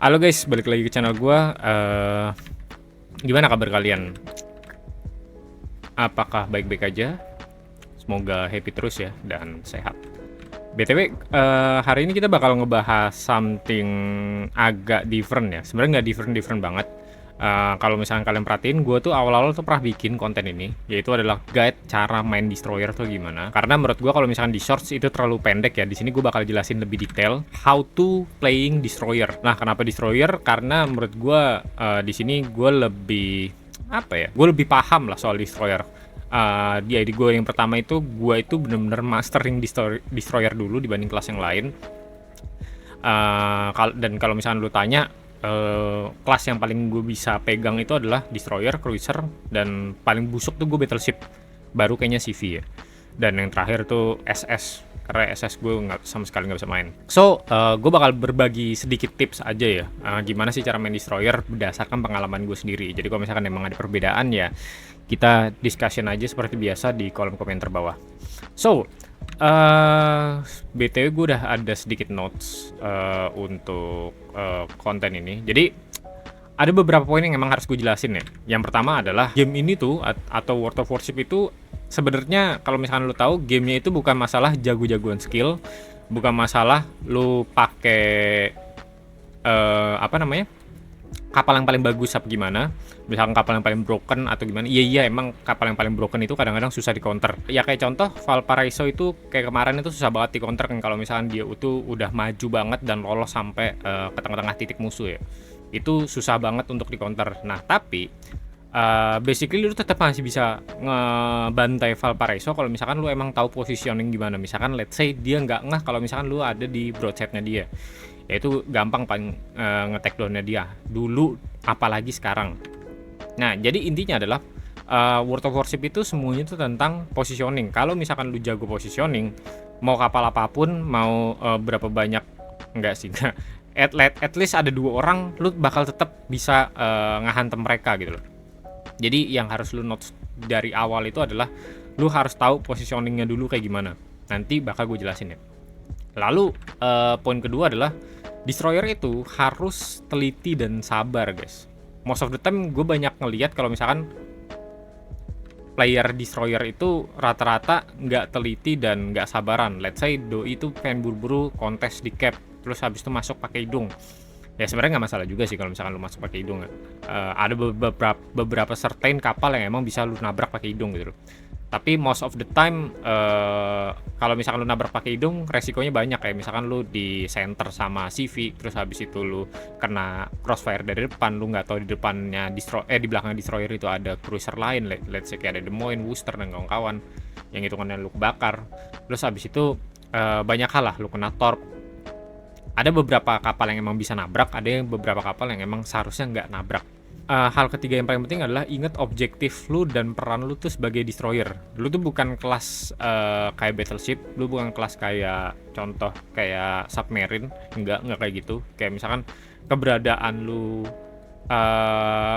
Halo guys, balik lagi ke channel gua. Gimana kabar kalian? Apakah baik-baik aja? Semoga happy terus ya dan sehat. BTW, hari ini kita bakal ngebahas something agak different ya. Sebenarnya nggak different banget. Kalau misalnya kalian perhatiin, gue tuh awal-awal tuh pernah bikin konten ini, yaitu adalah guide cara main Destroyer tuh gimana. Karena menurut gue kalau misalkan di shorts itu terlalu pendek ya. Di sini gue bakal jelasin lebih detail how to playing Destroyer. Nah, kenapa Destroyer? Karena menurut gue di sini gue lebih apa ya? Gue lebih paham lah soal Destroyer. Di ID gue yang pertama itu gue itu bener-bener mastering Destroyer dulu dibanding kelas yang lain. Dan kalau misalnya lu tanya, kelas yang paling gue bisa pegang itu adalah Destroyer, Cruiser, dan paling busuk tuh gue Battleship, baru kayaknya CV ya. Dan yang terakhir tuh SS, karena SS gue sama sekali nggak bisa main. So, gue bakal berbagi sedikit tips aja ya, gimana sih cara main Destroyer berdasarkan pengalaman gue sendiri. Jadi kalau misalkan emang ada perbedaan ya, kita discussion aja seperti biasa di kolom komentar bawah. So, BTW gue udah ada sedikit notes untuk konten ini. Jadi ada beberapa poin yang emang harus gue jelasin ya. Yang pertama adalah game ini tuh atau World of Warship itu sebenarnya kalau misalkan lu tahu, gamenya itu bukan masalah jago-jagoan skill, bukan masalah lu pakai apa namanya, kapal yang paling bagus apa gimana. Misalkan kapal yang paling broken atau gimana. Iya emang kapal yang paling broken itu kadang-kadang susah di counter. Ya kayak contoh Valparaiso itu kayak kemarin itu susah banget di counter kan kalau misalkan dia itu udah maju banget dan lolos sampai ke tengah-tengah titik musuh ya. Itu susah banget untuk di counter. Nah, tapi basically lu tetap masih bisa ngebantai Valparaiso kalau misalkan lu emang tahu positioning gimana. Misalkan let's say dia nggak ngeh kalau misalkan lu ada di broadside-nya dia. Ya itu gampang paling nge-take down-nya dia. Dulu apalagi sekarang. Nah, jadi intinya adalah World of Warship itu semuanya itu tentang positioning. Kalau misalkan lu jago positioning, mau kapal apapun, mau berapa banyak, enggak sih, enggak. At least ada 2 orang, lu bakal tetap bisa ngehantem mereka gitu loh. Jadi yang harus lu notes dari awal itu adalah lu harus tahu positioningnya dulu kayak gimana. Nanti bakal gue jelasin ya. Lalu poin kedua adalah Destroyer itu harus teliti dan sabar guys. Most of the time gue banyak ngeliat kalau misalkan player Destroyer itu rata-rata nggak teliti dan nggak sabaran. Let's say Doi itu pengen buru-buru kontes di cap, terus habis itu masuk pakai hidung. Ya sebenarnya nggak masalah juga sih kalau misalkan lu masuk pakai hidung. Ada beberapa certain kapal yang emang bisa lu nabrak pakai hidung gitu. Tapi most of the time kalau misalkan lu nabrak pakai hidung resikonya banyak, kayak misalkan lu di center sama CV, terus habis itu lu kena crossfire dari depan, lu nggak tahu di depannya di belakang Destroyer itu ada cruiser lain, let's say kayak ada Des Moines, Worcester dan kawan-kawan, yang itu kan lu kebakar. Terus habis itu banyak hal lah, lu kena torp. Ada beberapa kapal yang emang bisa nabrak, ada yang beberapa kapal yang emang seharusnya nggak nabrak. Hal ketiga yang paling penting adalah ingat objektif lu dan peran lu tuh sebagai Destroyer. Lu tuh bukan kelas kayak Battleship, lu bukan kelas kayak contoh kayak Submarine, enggak kayak gitu. Kayak misalkan keberadaan lu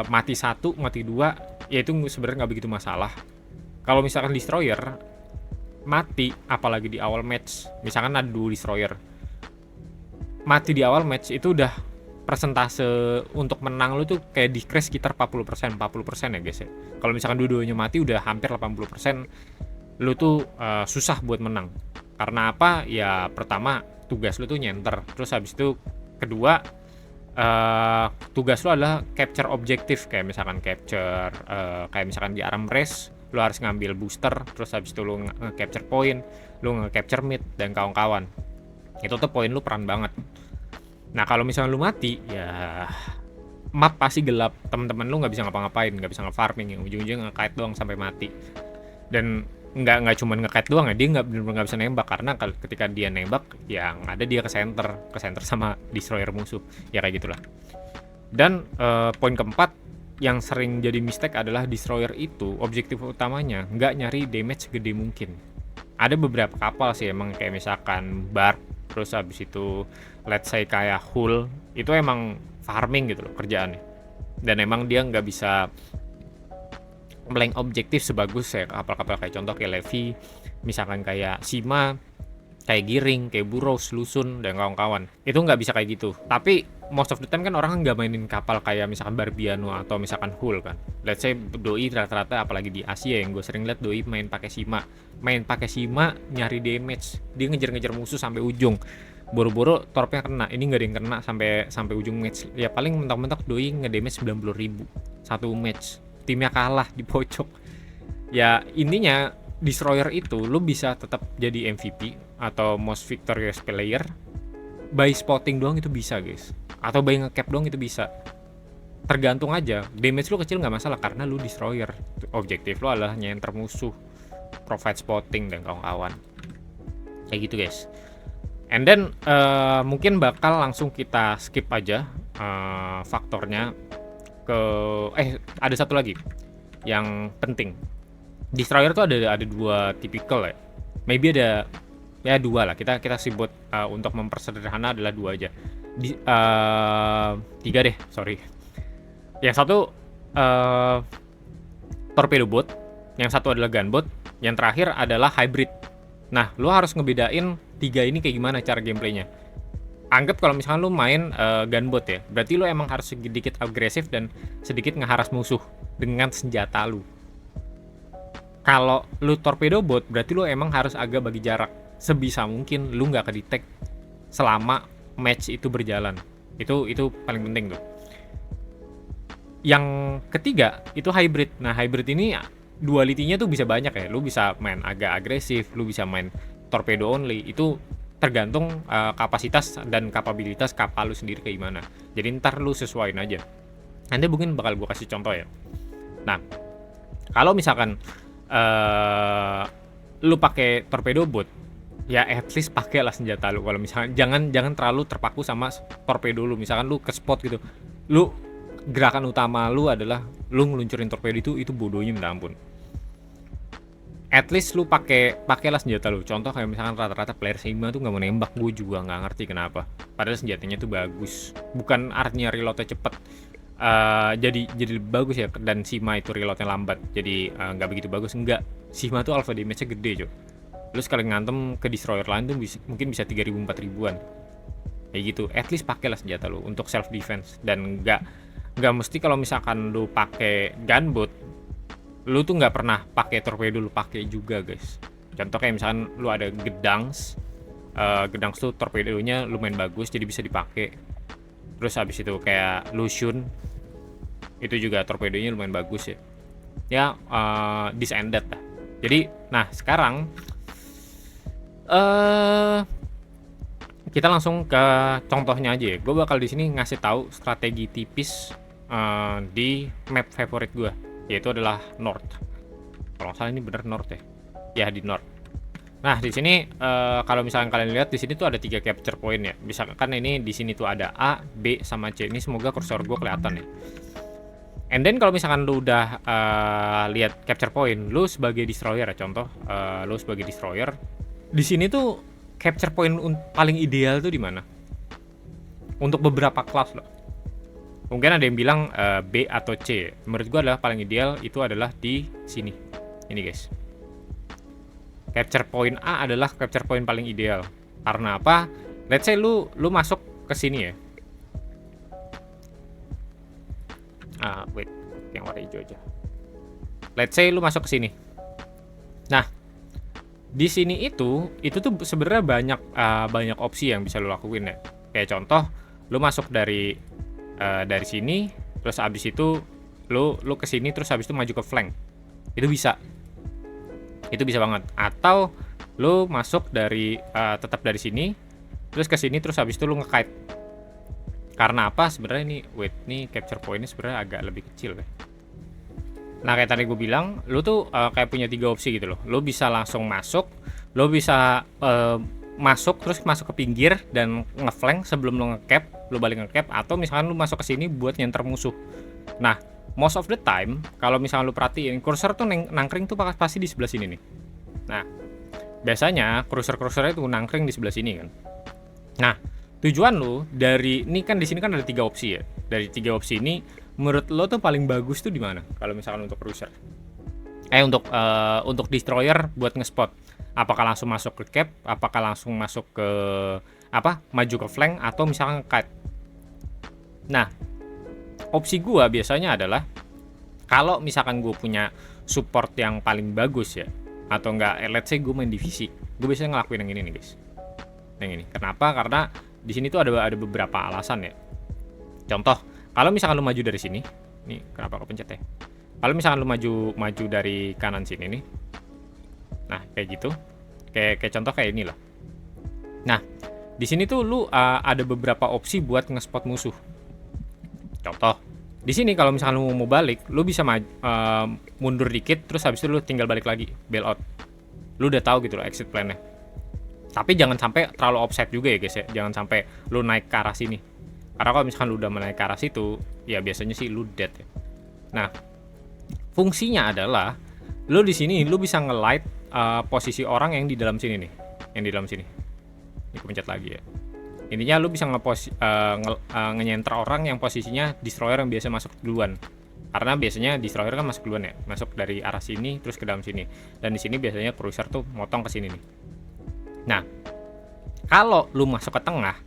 mati 1, mati 2, ya itu sebenarnya nggak begitu masalah. Kalau misalkan Destroyer mati, apalagi di awal match, misalkan ada 2 Destroyer mati di awal match, itu udah persentase untuk menang lu tuh kayak decrease sekitar 40% ya guys ya. Kalau misalkan dua-duanya mati udah hampir 80%, lu tuh susah buat menang. Karena apa? Ya pertama tugas lu tuh nyenter, terus habis itu kedua tugas lu adalah capture objektif, kayak misalkan capture kayak misalkan di arm race lu harus ngambil booster, terus habis itu lu nge-capture point, lu nge-capture mid dan kawan-kawan. Itu tuh poin lu peran banget. Nah kalau misalnya lu mati, ya map pasti gelap, teman-teman lu nggak bisa ngapa-ngapain, nggak bisa nge-farming, yang ujung-ujungnya nge-kite doang sampai mati. Dan nggak cuma nge-kite doang ya, dia nggak bisa nembak, karena ketika dia nembak, yang ada dia ke center sama Destroyer musuh, ya kayak gitulah. Dan poin keempat yang sering jadi mistake adalah Destroyer itu objektif utamanya nggak nyari damage gede mungkin. Ada beberapa kapal sih emang kayak misalkan Bark, terus habis itu let's say kayak Hull, itu emang farming gitu loh kerjaannya, dan emang dia nggak bisa blank objektif sebagus ya kapal-kapal kayak contoh kayak Levy, misalkan kayak Shima, kayak Giring, kayak Burrows, Lusun dan kawan-kawan. Itu nggak bisa kayak gitu. Tapi most of the time kan orang nggak mainin kapal kayak misalkan Barbiano atau misalkan Hull kan. Let's say doi rata-rata apalagi di Asia yang gue sering lihat doi main pakai Shima nyari damage, dia ngejar-ngejar musuh sampai ujung, boro-boro torpnya kena, ini nggak ada yang kena sampai ujung match. Ya paling mentok-mentok doi ngedamage 90.000 satu match, timnya kalah di pojok. Ya intinya Destroyer itu lu bisa tetap jadi MVP atau most victorious player by spotting doang, itu bisa guys, atau by nge-cap doang itu bisa, tergantung aja. Damage lu kecil nggak masalah karena lu Destroyer, objektif lu adalah nyenter musuh, provide spotting dan kawan-kawan kayak gitu guys. And then mungkin bakal langsung kita skip aja faktornya ke ada satu lagi yang penting. Destroyer tuh ada dua tipikal ya, maybe ada ya dua lah, kita sebut untuk mempersederhana adalah dua aja. Tiga deh, sorry. Yang satu torpedo boat, yang satu adalah gunboat, yang terakhir adalah hybrid. Nah, lu harus ngebedain tiga ini kayak gimana cara gameplaynya. Anggap kalau misalkan lu main gunboat ya, berarti lu emang harus sedikit agresif dan sedikit ngeharas musuh dengan senjata lu. Kalau lu torpedo boat, berarti lu emang harus agak bagi jarak. Sebisa mungkin lu nggak ke-detect selama match itu berjalan. Itu paling penting tuh. Yang ketiga itu hybrid. Nah, hybrid ini duality-nya tuh bisa banyak ya. Lu bisa main agak agresif, lu bisa main torpedo only. Itu tergantung kapasitas dan kapabilitas kapal lu sendiri kayak gimana. Jadi ntar lu sesuaiin aja. Nanti mungkin bakal gue kasih contoh ya. Nah, kalau misalkan lu pakai torpedo boat, ya at least pakailah senjata lu. Kalau misalkan jangan terlalu terpaku sama torpedo lu. Misalkan lu ke spot gitu, lu gerakan utama lu adalah lu ngeluncurin torpedo itu bodohnya minta ampun. At least lu pakailah senjata lu. Contoh kayak misalkan rata-rata player Shima tuh nggak mau nembak, gue juga nggak ngerti kenapa. Padahal senjatanya tuh bagus. Bukan artinya reloadnya cepet. Jadi lebih bagus ya, dan Shima itu reloadnya lambat, jadi nggak begitu bagus. Enggak, Shima tuh alpha damage-nya gede coy. Lu sekali ngantem ke destroyer lain tuh mungkin bisa 3.000-4.000-an kayak gitu. At least pakailah senjata lu untuk self defense, dan nggak mesti kalau misalkan lu pakai gunboat lu tuh nggak pernah pakai torpedo lu pakai juga guys. Contoh kayak misalkan lu ada Gedangs tuh torpedonya lumayan bagus jadi bisa dipakai. Terus habis itu kayak Lucian itu juga torpedonya lumayan bagus ya. Ya disended lah. Jadi nah sekarang kita langsung ke contohnya aja ya. Gue bakal di sini ngasih tahu strategi tipis di map favorit gue, yaitu adalah North. Kalau nggak salah ini bener North ya. Ya di North. Nah di sini kalau misalkan kalian lihat di sini tuh ada 3 capture point ya. Misalkan ini di sini tuh ada A, B sama C. Ini semoga kursor gue kelihatan ya. And then kalau misalkan lu udah lihat capture point, lu sebagai destroyer ya, contoh lu sebagai destroyer, di sini tuh capture point paling ideal tuh di mana? Untuk beberapa kelas loh. Mungkin ada yang bilang B atau C. Menurut gue adalah paling ideal itu adalah di sini. Ini guys. Capture point A adalah capture point paling ideal. Karena apa? Let's say lu masuk ke sini ya. Wait, yang warna hijau aja. Let's say lu masuk ke sini. Nah, di sini itu tuh sebenarnya banyak opsi yang bisa lu lakuin ya. Kayak contoh, lu masuk dari sini, terus abis itu lu ke sini, terus abis itu maju ke flank. Itu bisa banget. Atau lu masuk dari tetap dari sini, terus ke sini, terus habis itu lu nge-kite. Karena apa? Sebenarnya ini capture point-nya sebenarnya agak lebih kecil ya. Nah kayak tadi gue bilang, lu tuh kayak punya 3 opsi gitu loh. Lu bisa langsung masuk, lu bisa masuk terus masuk ke pinggir dan nge-flank sebelum lu nge-cap, lu balik nge-cap, atau misalkan lu masuk ke sini buat nyenter musuh. Nah most of the time, kalau misalnya lu perhatiin, cursor tuh nangkring tuh pasti di sebelah sini nih. Nah, biasanya cursor-cursornya tuh nangkring di sebelah sini kan. Nah, tujuan lu dari ini kan di sini kan ada 3 opsi ya. Dari 3 opsi ini, menurut lo tuh paling bagus tuh di mana? Kalau misalkan untuk cursor, untuk destroyer buat nge-spot. Apakah langsung masuk ke cap? Apakah langsung masuk ke maju ke flank? Atau misalkan kite? Nah, opsi gua biasanya adalah kalau misalkan gue punya support yang paling bagus ya, atau enggak, let's say gue main divisi, gue biasanya ngelakuin yang ini nih guys, yang ini. Kenapa? Karena di sini tuh ada beberapa alasan ya. Contoh, kalau misalkan lu maju dari sini, nih kenapa kepencet ya? Kalau misalkan lu maju dari kanan sini nih, nah kayak gitu, kayak contoh kayak ini lah. Nah, di sini tuh lu ada beberapa opsi buat ngespot musuh. Contoh, di sini kalau misalkan lu mau balik, lu bisa mundur dikit, terus habis itu lu tinggal balik lagi, bail out. Lu udah tahu gitu loh exit plan-nya. Tapi jangan sampai terlalu offside juga ya guys ya. Jangan sampai lu naik ke arah sini. Karena kalau misalkan lu udah menaik ke arah situ, ya biasanya sih lu dead ya. Nah, fungsinya adalah lu di sini lu bisa nge-light posisi orang yang di dalam sini nih. Yang di dalam sini. Ini pencet lagi ya. Intinya lu bisa nge-nyenter orang yang posisinya destroyer yang biasa masuk duluan. Karena biasanya destroyer kan masuk duluan ya, masuk dari arah sini terus ke dalam sini. Dan di sini biasanya cruiser tuh motong ke sini nih. Nah, kalau lu masuk ke tengah,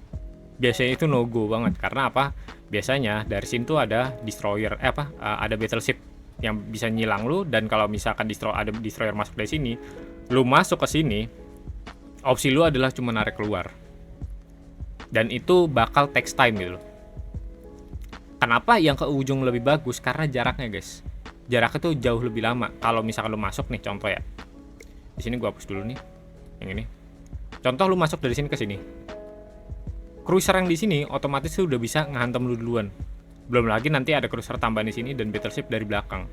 biasanya itu no go banget. Karena apa? Biasanya dari sini tuh ada destroyer, ada battleship yang bisa nyilang lu. Dan kalau misalkan ada destroyer masuk dari sini, lu masuk ke sini, opsi lu adalah cuma narik keluar. Dan itu bakal takes time gitu loh. Kenapa yang ke ujung lebih bagus? Karena jaraknya guys. Jaraknya tuh jauh lebih lama. Kalau misalkan lu masuk nih, contoh ya. Di sini gua hapus dulu nih. Yang ini. Contoh lu masuk dari sini ke sini. Cruiser yang di sini otomatis tuh udah bisa ngehantam lu duluan. Belum lagi nanti ada cruiser tambahan di sini dan battleship dari belakang.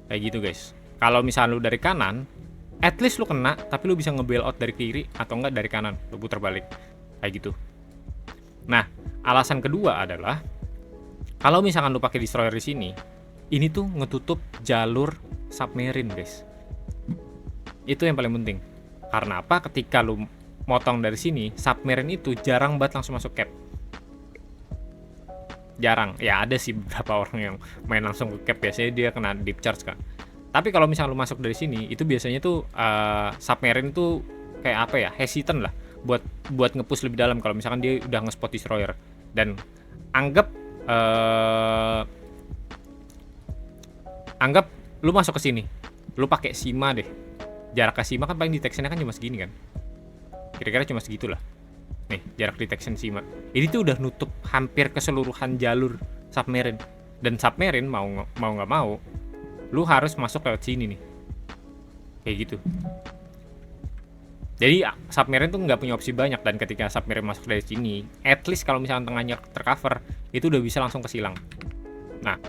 Kayak gitu guys. Kalau misalnya lu dari kanan, at least lu kena, tapi lu bisa nge-bail out dari kiri atau enggak dari kanan, lu putar balik. Kayak gitu. Nah, alasan kedua adalah kalau misalkan lu pakai destroyer di sini, ini tuh ngetutup jalur submarine, guys. Itu yang paling penting. Karena apa? Ketika lu motong dari sini, submarine itu jarang banget langsung masuk cap. Jarang. Ya ada sih beberapa orang yang main langsung ke cap, biasanya dia kena deep charge kan. Tapi kalau misalnya lu masuk dari sini, itu biasanya tuh submarine tuh kayak apa ya? Hesitant lah buat nge-push lebih dalam kalau misalkan dia udah nge-spot destroyer. Dan anggap lu masuk ke sini. Lu pakai Sima deh. Jarak ke Sima kan paling detection-nya kan cuma segini kan. Kira-kira cuma segitulah. Nih, jarak detection Sima. Ini tuh udah nutup hampir keseluruhan jalur submarine. Dan submarine mau nggak mau, lu harus masuk lewat sini nih. Kayak gitu. Jadi submarine tuh nggak punya opsi banyak, dan ketika submarine masuk dari sini, at least kalau misalnya tengahnya tercover, itu udah bisa langsung kesilang. Nah,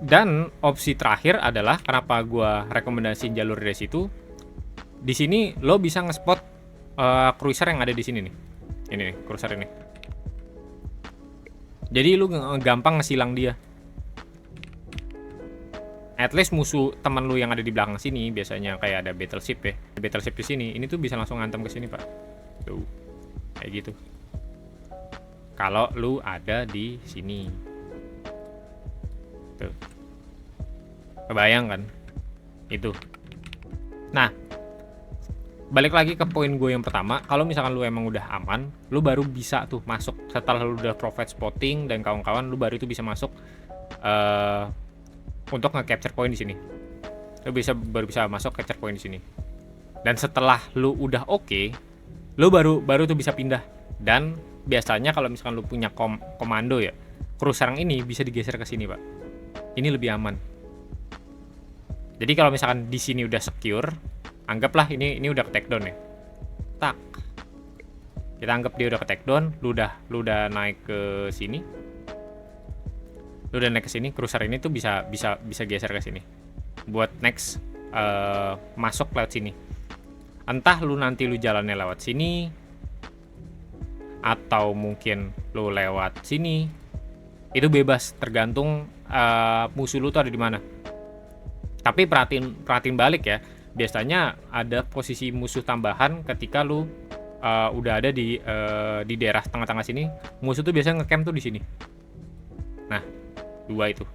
dan opsi terakhir adalah kenapa gua rekomendasiin jalur dari situ. Di sini lo bisa ngespot cruiser yang ada di sini nih. Ini nih, cruiser ini. Jadi lu gampang ngesilang dia. At least musuh teman lu yang ada di belakang sini, biasanya kayak ada battleship ya. Battleship di sini, ini tuh bisa langsung ngantem ke sini, Pak. Tuh. Kayak gitu. Kalau lu ada di sini. Tuh. Kebayang kan? Itu. Nah, balik lagi ke poin gue yang pertama, kalau misalkan lu emang udah aman, lu baru bisa tuh masuk. Setelah lu udah profile spotting dan kawan-kawan, lu baru itu bisa masuk untuk nge-capture point di sini. Lu baru bisa masuk capture point di sini. Dan setelah lu udah oke, lu baru tuh bisa pindah. Dan biasanya kalau misalkan lu punya komando ya, cruiser ini bisa digeser ke sini, Pak. Ini lebih aman. Jadi kalau misalkan di sini udah secure, anggaplah ini udah ke take down ya. Tak. Kita anggap dia udah ke take down, lu udah naik ke sini. Lu udah naik ke sini, cruiser ini tuh bisa geser ke sini. Buat next masuk lewat sini. Entah lu nanti lu jalannya lewat sini, atau mungkin lu lewat sini. Itu bebas, tergantung musuh lu tuh ada di mana. Tapi perhatiin balik ya. Biasanya ada posisi musuh tambahan ketika lu udah ada di daerah tengah-tengah sini. Musuh tuh biasanya ngecamp tuh di sini. Nah, dua itu.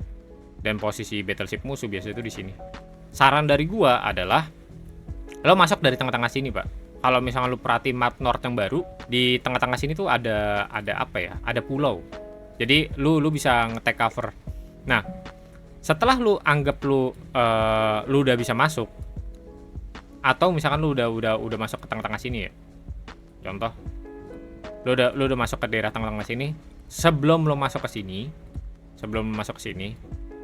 Dan posisi battleship musuh biasanya tuh di sini. Saran dari gua adalah lo masuk dari tengah-tengah sini, Pak. kalau misalnya lu perhatiin map North yang baru, di tengah-tengah sini tuh ada apa ya? Ada pulau. Jadi lu bisa nge-take cover. Nah, setelah lu anggap lu udah bisa masuk, atau misalkan lu udah masuk ke tengah-tengah sini ya. Contoh, lu udah masuk ke daerah tengah-tengah sini, sebelum lu masuk ke sini,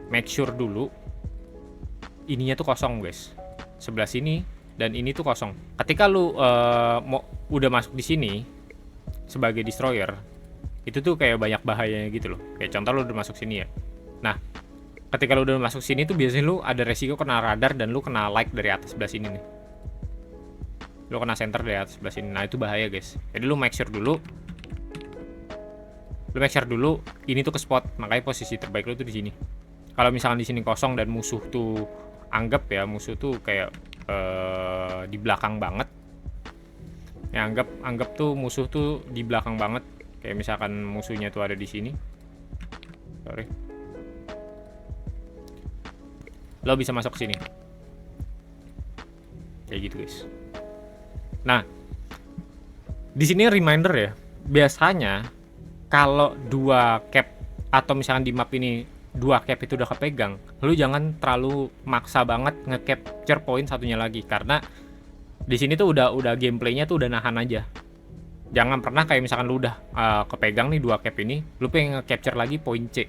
make sure dulu ininya tuh kosong, guys. Sebelah sini dan ini tuh kosong. Ketika lu udah masuk di sini sebagai destroyer, itu tuh kayak banyak bahayanya gitu loh. Kayak contoh lu udah masuk sini ya. Nah, ketika lu udah masuk sini tuh biasanya lu ada resiko kena radar dan lu kena like dari atas sebelah sini nih. Lu kena center dari atas sebelah sini. Nah, itu bahaya, guys. Jadi lu make sure dulu. Ini tuh ke spot. Makanya posisi terbaik lu tuh di sini. Kalau misalkan di sini kosong dan musuh tuh anggap tuh kayak di belakang banget. Ya anggap tuh musuh tuh di belakang banget. Kayak misalkan musuhnya tuh ada di sini. Sorry. Lo bisa masuk ke sini. Kayak gitu, guys. Nah, di sini reminder ya. Biasanya kalau 2 cap atau misalkan di map ini 2 cap itu udah kepegang, lu jangan terlalu maksa banget nge-capture point satunya lagi, karena di sini tuh udah gameplaynya tuh udah nahan aja. Jangan pernah kayak misalkan lu udah kepegang nih 2 cap ini, lu pengen nge-capture lagi point C.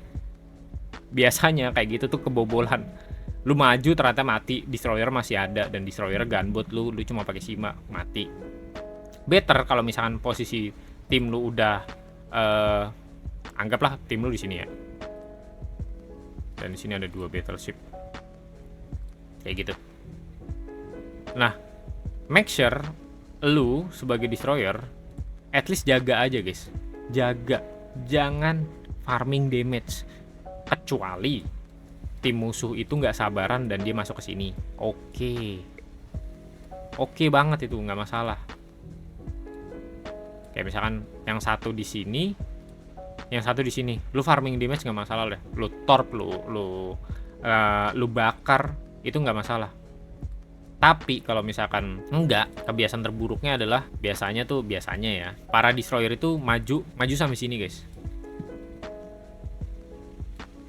Biasanya kayak gitu tuh kebobolan. Lu maju ternyata mati, destroyer masih ada dan destroyer gunboat lu cuma pakai Shima, mati. Better kalau misalkan posisi tim lu udah anggaplah tim lu di sini ya. Dan di sini ada 2 battleship. Kayak gitu. Nah, make sure lu sebagai destroyer at least jaga aja, guys. Jaga, jangan farming damage. Kecuali tim musuh itu nggak sabaran dan dia masuk ke sini. Oke banget itu, nggak masalah. Kayak misalkan yang satu di sini, yang satu di sini, lu farming damage nggak masalah deh. Lu torp, lu bakar, itu nggak masalah. Tapi kalau misalkan enggak, kebiasaan terburuknya adalah biasanya ya, para destroyer itu maju sampai sini, guys.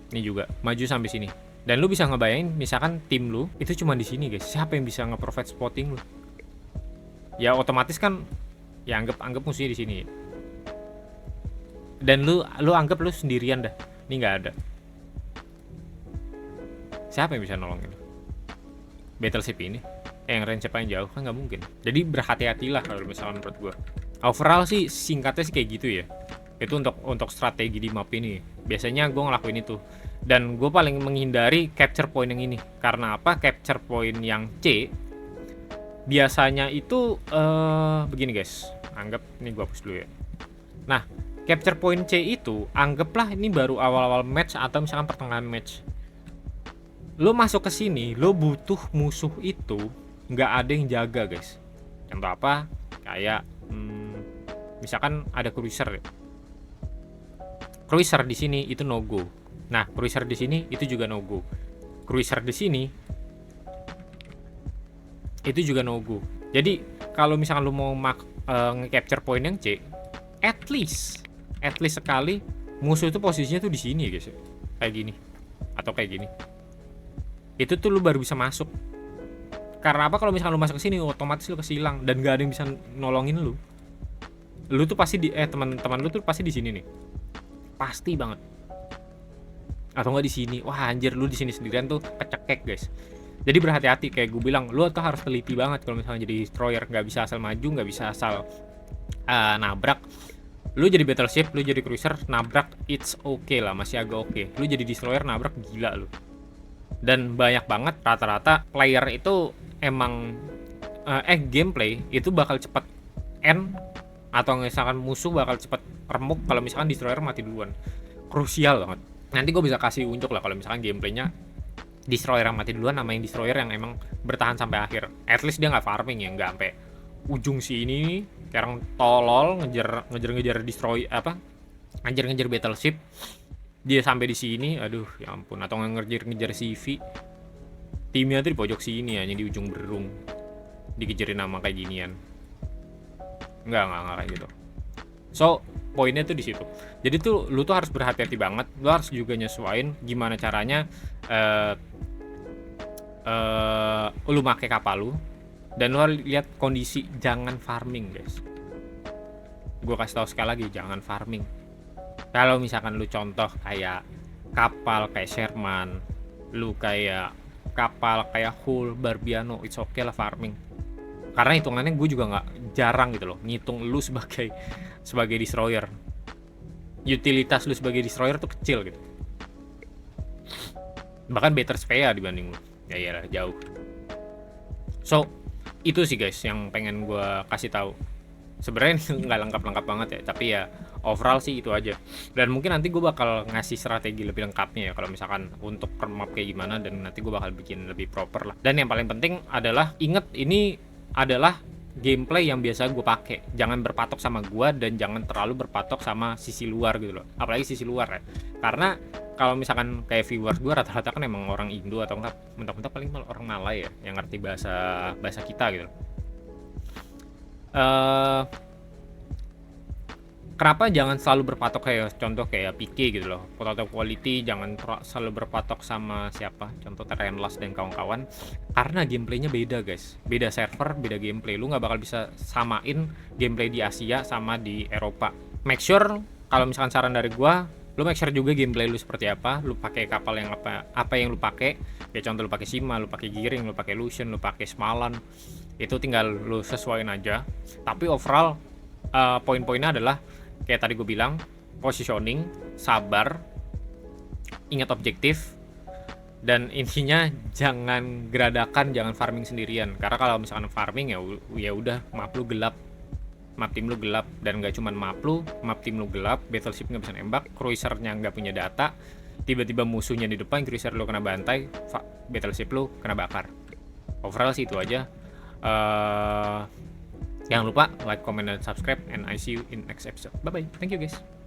Ini juga maju sampai sini. Dan lu bisa ngebayangin misalkan tim lu itu cuma di sini, guys. Siapa yang bisa nge-provide spotting lu? Ya otomatis kan ya anggap musuhnya di sini. Dan lu anggap lu sendirian dah. Ini nggak ada. Siapa yang bisa nolongin? Battleship ini yang range paling jauh kan nggak mungkin. Jadi berhati-hatilah kalau misalkan menurut gua. Overall sih singkatnya sih kayak gitu ya. Itu untuk strategi di map ini. Biasanya gue ngelakuin itu. Dan gue paling menghindari capture point yang ini. Karena apa? Capture point yang C biasanya itu begini, guys. Anggap ini gue hapus dulu ya. Nah, capture point C itu anggaplah ini baru awal-awal match atau misalkan pertengahan match. Lo masuk ke sini, lo butuh musuh itu nggak ada yang jaga, guys. Contoh apa? Kayak misalkan ada cruiser ya. Cruiser di sini itu no go. Nah, cruiser di sini itu juga no go. Cruiser di sini itu juga no go. Jadi kalau misalkan lu mau nge-capture point yang C, at least sekali musuh itu posisinya tuh di sini, guys. Kayak gini atau kayak gini. Itu tuh lu baru bisa masuk. Karena apa? Kalau misalkan lu masuk ke sini otomatis lu kesilang dan gak ada yang bisa nolongin lu. Lu tuh pasti teman-teman lu tuh pasti di sini nih. Pasti banget. Atau nggak di sini. Wah anjir, lu di sini sendirian tuh kecekek, guys. Jadi berhati-hati, kayak gue bilang, lu tuh harus teliti banget kalau misalnya jadi destroyer. Nggak bisa asal maju, nggak bisa asal nabrak. Lu jadi battleship, lu jadi cruiser, nabrak it's okay lah, masih agak oke. Lu jadi destroyer nabrak gila lu. Dan banyak banget rata-rata player itu emang gameplay itu bakal cepet end, atau misalkan musuh bakal cepet remuk kalau misalkan destroyer mati duluan. Krusial banget. Nanti gue bisa kasih unjuk lah kalau misalkan gameplaynya destroyer yang mati duluan sama yang destroyer yang emang bertahan sampai akhir. At least dia nggak farming ya, nggak sampai ujung sini sekarang tolol ngejar ngejar battleship dia sampai di sini, aduh ya ampun. Atau ngejar CV, timnya tuh di pojok sini ya, di ujung berung dikejarin nama kayak ginian. Enggak kayak gitu. So, poinnya tuh di situ. Jadi tuh lu tuh harus berhati-hati banget. Lu harus juga nyesuain gimana caranya eh lu make kapal lu, dan lu harus lihat kondisi. Jangan farming, guys. Gue kasih tahu sekali lagi, jangan farming. Kalau misalkan lu contoh kayak kapal kayak Sherman, lu kayak kapal kayak Hull, Barbiano, it's okay lah farming. Karena hitungannya gue juga nggak jarang gitu loh ngitung lu sebagai destroyer. Utilitas lu sebagai destroyer tuh kecil gitu. Bahkan better Svea dibanding lu. Ya iyalah, jauh. So, itu sih guys yang pengen gue kasih tahu. Sebenarnya nggak lengkap-lengkap banget ya, tapi ya overall sih itu aja. Dan mungkin nanti gue bakal ngasih strategi lebih lengkapnya ya kalau misalkan untuk per map kayak gimana, dan nanti gue bakal bikin lebih proper lah. Dan yang paling penting adalah inget, ini adalah gameplay yang biasa gue pakai. Jangan berpatok sama gue, dan jangan terlalu berpatok sama sisi luar gitu loh. Apalagi sisi luar ya. Karena kalau misalkan kayak viewers gue rata-rata kan emang orang Indo atau enggak mentok-mentok paling orang Malay ya yang ngerti bahasa kita gitu. Kenapa jangan selalu berpatok kayak contoh kayak PK gitu loh, Potato Quality, jangan selalu berpatok sama siapa, contoh Terrenless dan kawan-kawan, karena gameplaynya beda guys, beda server, beda gameplay. Lu nggak bakal bisa samain gameplay di Asia sama di Eropa. Make sure, kalau misalkan saran dari gua, lu make sure juga gameplay lu seperti apa, lu pakai kapal yang apa yang lu pakai, ya contoh lu pakai Shima, lu pakai Giring, lu pakai Lucian, lu pakai Smalan, itu tinggal lu sesuaiin aja. Tapi overall poin-poinnya adalah kayak tadi gue bilang, positioning, sabar, ingat objektif, dan intinya jangan geradakan, jangan farming sendirian. Karena kalau misalkan farming ya udah map lu gelap, map tim lu gelap, dan nggak cuman map lu, map tim lu gelap, battleship nggak bisa nembak, cruisernya nggak punya data, tiba-tiba musuhnya di depan, cruiser lu kena bantai, battleship lu kena bakar. Overall sih itu aja. Jangan lupa like, comment, dan subscribe, and I see you in next episode. Bye bye. Thank you guys.